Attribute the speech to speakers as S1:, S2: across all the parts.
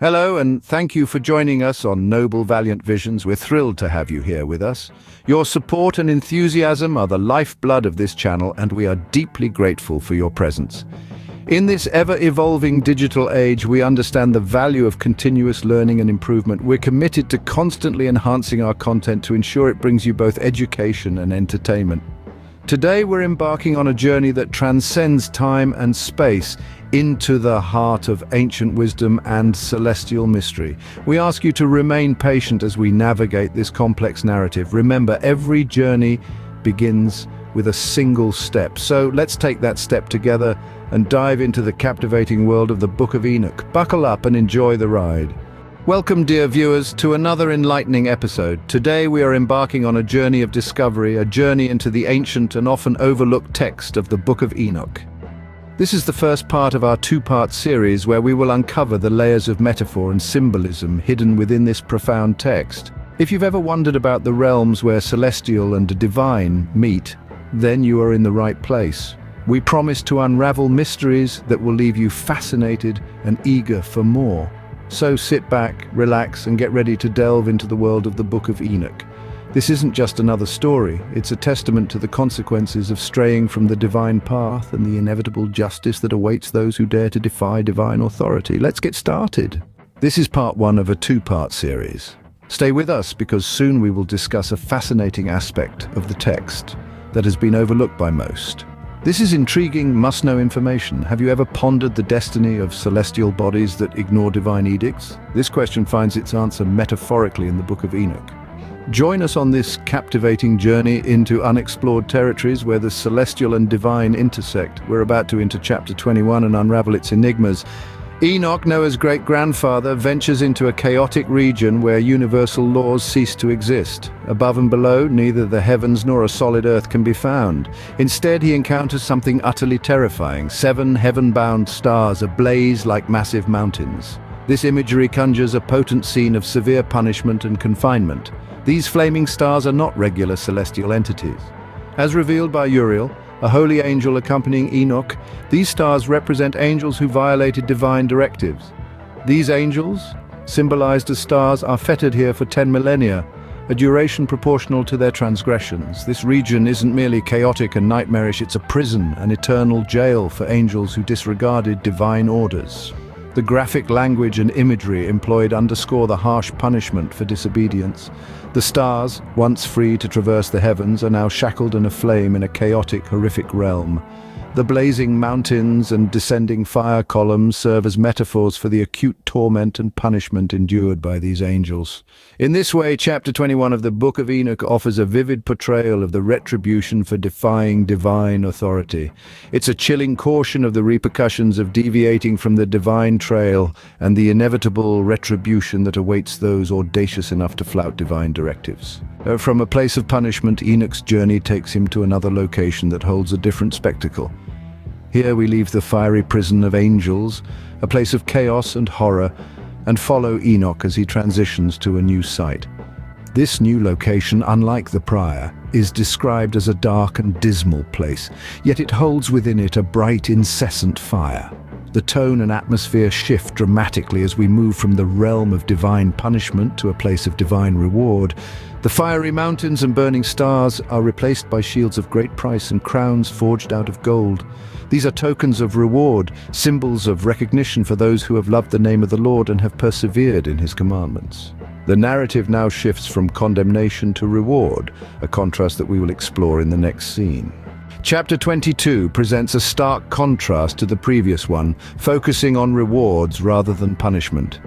S1: Hello, and thank you for joining us on Noble Valiant Visions. We're thrilled to have you here with us. Your support and enthusiasm are the lifeblood of this channel, and we are deeply grateful for your presence. In this ever-evolving digital age, we understand the value of continuous learning and improvement. We're committed to constantly enhancing our content to ensure it brings you both education and entertainment. Today, we're embarking on a journey that transcends time and space into the heart of ancient wisdom and celestial mystery. We ask you to remain patient as we navigate this complex narrative. Remember, every journey begins with a single step. So let's take that step together and dive into the captivating world of the Book of Enoch. Buckle up and enjoy the ride. Welcome, dear viewers, to another enlightening episode. Today we are embarking on a journey of discovery, a journey into the ancient and often overlooked text of the Book of Enoch. This is the first part of our two-part series where we will uncover the layers of metaphor and symbolism hidden within this profound text. If you've ever wondered about the realms where celestial and divine meet, then you are in the right place. We promise to unravel mysteries that will leave you fascinated and eager for more. So sit back, relax, and get ready to delve into the world of the Book of Enoch. This isn't just another story, it's a testament to the consequences of straying from the divine path and the inevitable justice that awaits those who dare to defy divine authority. Let's get started. This is part one of a two-part series. Stay with us because soon we will discuss a fascinating aspect of the text that has been overlooked by most. This is intriguing, must-know information. Have you ever pondered the destiny of celestial bodies that ignore divine edicts? This question finds its answer metaphorically in the Book of Enoch. Join us on this captivating journey into unexplored territories where the celestial and divine intersect. We're about to enter chapter 21 and unravel its enigmas. Enoch, Noah's great-grandfather, ventures into a chaotic region where universal laws cease to exist. Above and below, neither the heavens nor a solid earth can be found. Instead, he encounters something utterly terrifying: 7 heaven-bound stars ablaze like massive mountains. This imagery conjures a potent scene of severe punishment and confinement. These flaming stars are not regular celestial entities. As revealed by Uriel, a holy angel accompanying Enoch, these stars represent angels who violated divine directives. These angels, symbolized as stars, are fettered here for 10 millennia, a duration proportional to their transgressions. This region isn't merely chaotic and nightmarish, it's a prison, an eternal jail for angels who disregarded divine orders. The graphic language and imagery employed underscore the harsh punishment for disobedience. The stars, once free to traverse the heavens, are now shackled and aflame in a chaotic, horrific realm. The blazing mountains and descending fire columns serve as metaphors for the acute torment and punishment endured by these angels. In this way, chapter 21 of the Book of Enoch offers a vivid portrayal of the retribution for defying divine authority. It's a chilling caution of the repercussions of deviating from the divine trail and the inevitable retribution that awaits those audacious enough to flout divine directives. From a place of punishment, Enoch's journey takes him to another location that holds a different spectacle. Here we leave the fiery prison of angels, a place of chaos and horror, and follow Enoch as he transitions to a new site. This new location, unlike the prior, is described as a dark and dismal place, yet it holds within it a bright, incessant fire. The tone and atmosphere shift dramatically as we move from the realm of divine punishment to a place of divine reward. The fiery mountains and burning stars are replaced by shields of great price and crowns forged out of gold. These are tokens of reward, symbols of recognition for those who have loved the name of the Lord and have persevered in his commandments. The narrative now shifts from condemnation to reward, a contrast that we will explore in the next scene. Chapter 22 presents a stark contrast to the previous one, focusing on rewards rather than punishment.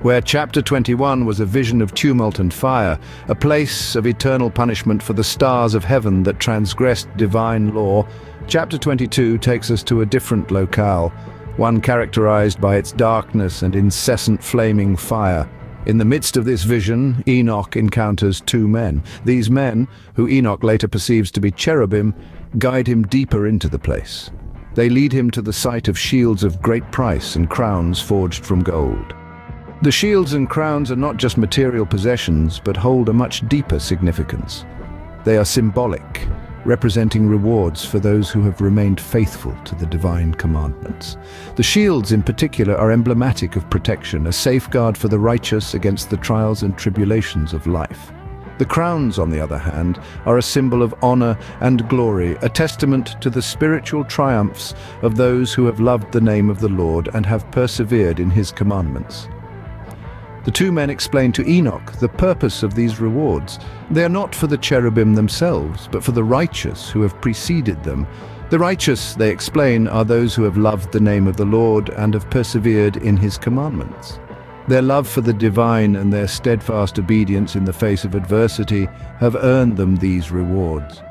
S1: Where chapter 21 was a vision of tumult and fire, a place of eternal punishment for the stars of heaven that transgressed divine law, chapter 22 takes us to a different locale, one characterized by its darkness and incessant flaming fire. In the midst of this vision, Enoch encounters 2 men. These men, who Enoch later perceives to be cherubim, guide him deeper into the place. They lead him to the site of shields of great price and crowns forged from gold. The shields and crowns are not just material possessions, but hold a much deeper significance. They are symbolic, representing rewards for those who have remained faithful to the divine commandments. The shields in particular are emblematic of protection, a safeguard for the righteous against the trials and tribulations of life. The crowns, on the other hand, are a symbol of honor and glory, a testament to the spiritual triumphs of those who have loved the name of the Lord and have persevered in his commandments. The two men explain to Enoch the purpose of these rewards. They are not for the cherubim themselves, but for the righteous who have preceded them. The righteous, they explain, are those who have loved the name of the Lord and have persevered in his commandments. Their love for the divine and their steadfast obedience in the face of adversity have earned them these rewards.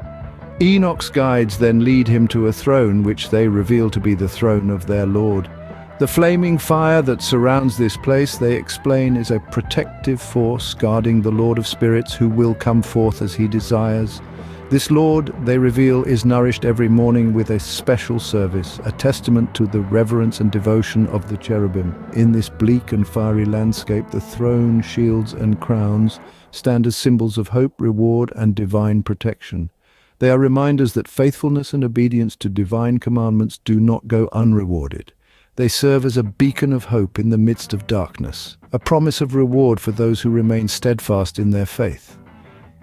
S1: Enoch's guides then lead him to a throne which they reveal to be the throne of their Lord. The flaming fire that surrounds this place, they explain, is a protective force guarding the Lord of Spirits who will come forth as he desires. This Lord, they reveal, is nourished every morning with a special service, a testament to the reverence and devotion of the cherubim. In this bleak and fiery landscape, the throne, shields, and crowns stand as symbols of hope, reward, and divine protection. They are reminders that faithfulness and obedience to divine commandments do not go unrewarded. They serve as a beacon of hope in the midst of darkness, a promise of reward for those who remain steadfast in their faith.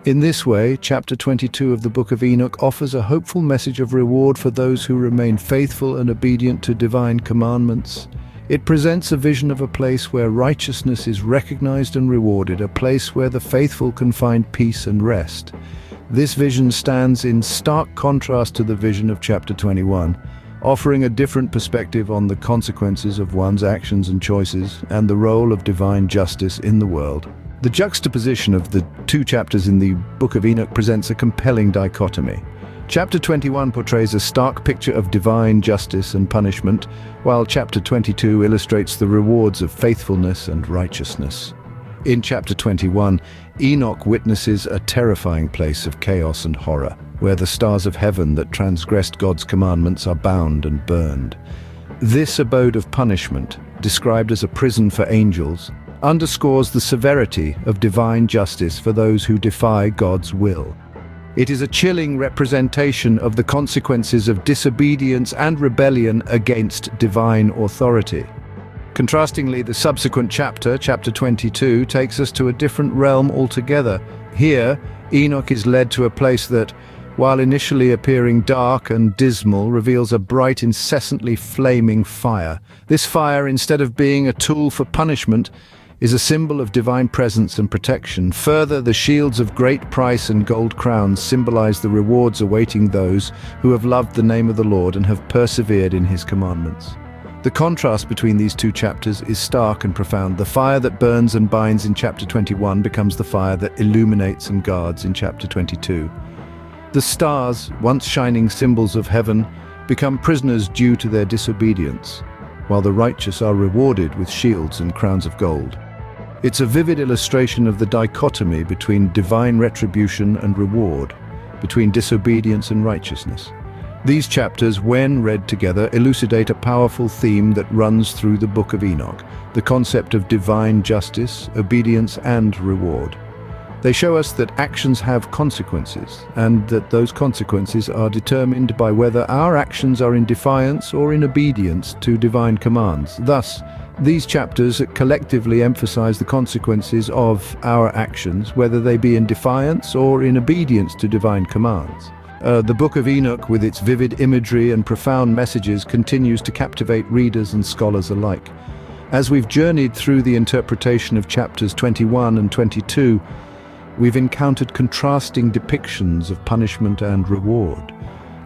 S1: In this way, chapter 22 of the book of Enoch offers a hopeful message of reward for those who remain faithful and obedient to divine commandments. It presents a vision of a place where righteousness is recognized and rewarded, a place where the faithful can find peace and rest. This vision stands in stark contrast to the vision of chapter 21, offering a different perspective on the consequences of one's actions and choices and the role of divine justice in the world. The juxtaposition of the two chapters in the Book of Enoch presents a compelling dichotomy. Chapter 21 portrays a stark picture of divine justice and punishment, while chapter 22 illustrates the rewards of faithfulness and righteousness. In chapter 21, Enoch witnesses a terrifying place of chaos and horror, where the stars of heaven that transgressed God's commandments are bound and burned. This abode of punishment, described as a prison for angels, underscores the severity of divine justice for those who defy God's will. It is a chilling representation of the consequences of disobedience and rebellion against divine authority. Contrastingly, the subsequent chapter, chapter 22, takes us to a different realm altogether. Here, Enoch is led to a place that, while initially appearing dark and dismal, reveals a bright, incessantly flaming fire. This fire, instead of being a tool for punishment, is a symbol of divine presence and protection. Further, the shields of great price and gold crowns symbolize the rewards awaiting those who have loved the name of the Lord and have persevered in his commandments. The contrast between these two chapters is stark and profound. The fire that burns and binds in chapter 21 becomes the fire that illuminates and guards in chapter 22. The stars, once shining symbols of heaven, become prisoners due to their disobedience, while the righteous are rewarded with shields and crowns of gold. It's a vivid illustration of the dichotomy between divine retribution and reward, between disobedience and righteousness. These chapters, when read together, elucidate a powerful theme that runs through the Book of Enoch, the concept of divine justice, obedience, and reward. They show us that actions have consequences, and that those consequences are determined by whether our actions are in defiance or in obedience to divine commands. Thus, these chapters collectively emphasize the consequences of our actions, whether they be in defiance or in obedience to divine commands. The Book of Enoch, with its vivid imagery and profound messages, continues to captivate readers and scholars alike. As we've journeyed through the interpretation of chapters 21 and 22, we've encountered contrasting depictions of punishment and reward.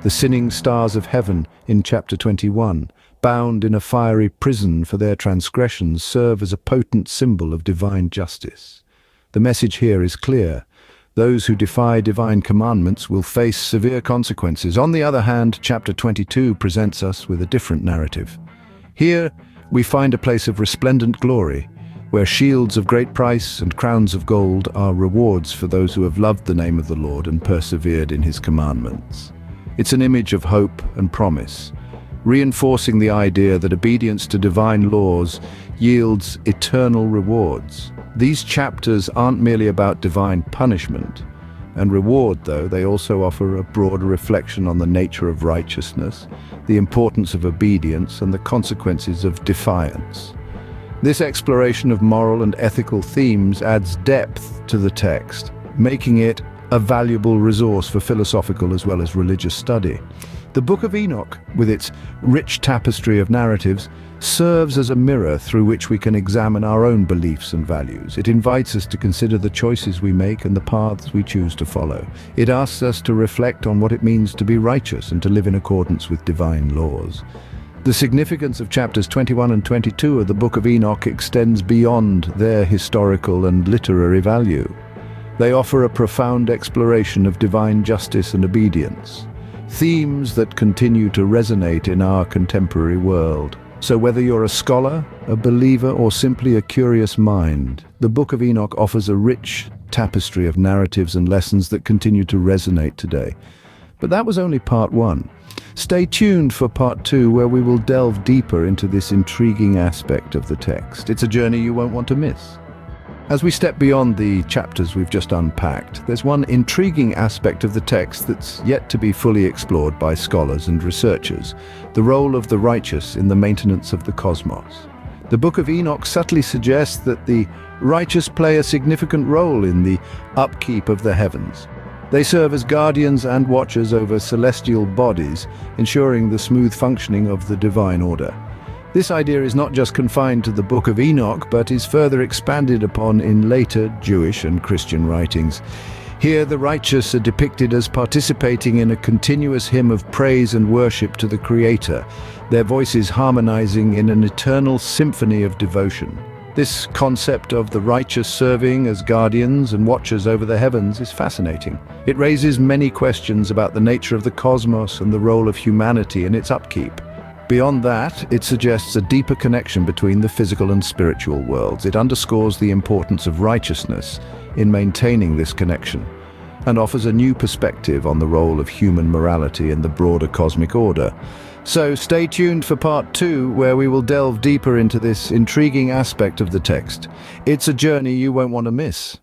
S1: The sinning stars of heaven in chapter 21, bound in a fiery prison for their transgressions, serve as a potent symbol of divine justice. The message here is clear. Those who defy divine commandments will face severe consequences. On the other hand, chapter 22 presents us with a different narrative. Here, we find a place of resplendent glory, where shields of great price and crowns of gold are rewards for those who have loved the name of the Lord and persevered in his commandments. It's an image of hope and promise, reinforcing the idea that obedience to divine laws yields eternal rewards. These chapters aren't merely about divine punishment. and reward, though, they also offer a broader reflection on the nature of righteousness, the importance of obedience, and the consequences of defiance. This exploration of moral and ethical themes adds depth to the text, making it a valuable resource for philosophical as well as religious study. The Book of Enoch, with its rich tapestry of narratives, serves as a mirror through which we can examine our own beliefs and values. It invites us to consider the choices we make and the paths we choose to follow. It asks us to reflect on what it means to be righteous and to live in accordance with divine laws. The significance of chapters 21 and 22 of the Book of Enoch extends beyond their historical and literary value. They offer a profound exploration of divine justice and obedience, themes that continue to resonate in our contemporary world. So whether you're a scholar, a believer, or simply a curious mind, the Book of Enoch offers a rich tapestry of narratives and lessons that continue to resonate today. But that was only part one. Stay tuned for part two, where we will delve deeper into this intriguing aspect of the text. It's a journey you won't want to miss. As we step beyond the chapters we've just unpacked, there's one intriguing aspect of the text that's yet to be fully explored by scholars and researchers: the role of the righteous in the maintenance of the cosmos. The Book of Enoch subtly suggests that the righteous play a significant role in the upkeep of the heavens. They serve as guardians and watchers over celestial bodies, ensuring the smooth functioning of the divine order. This idea is not just confined to the Book of Enoch, but is further expanded upon in later Jewish and Christian writings. Here, the righteous are depicted as participating in a continuous hymn of praise and worship to the Creator, their voices harmonizing in an eternal symphony of devotion. This concept of the righteous serving as guardians and watchers over the heavens is fascinating. It raises many questions about the nature of the cosmos and the role of humanity in its upkeep. Beyond that, it suggests a deeper connection between the physical and spiritual worlds. It underscores the importance of righteousness in maintaining this connection, and offers a new perspective on the role of human morality in the broader cosmic order. So stay tuned for part two, where we will delve deeper into this intriguing aspect of the text. It's a journey you won't want to miss.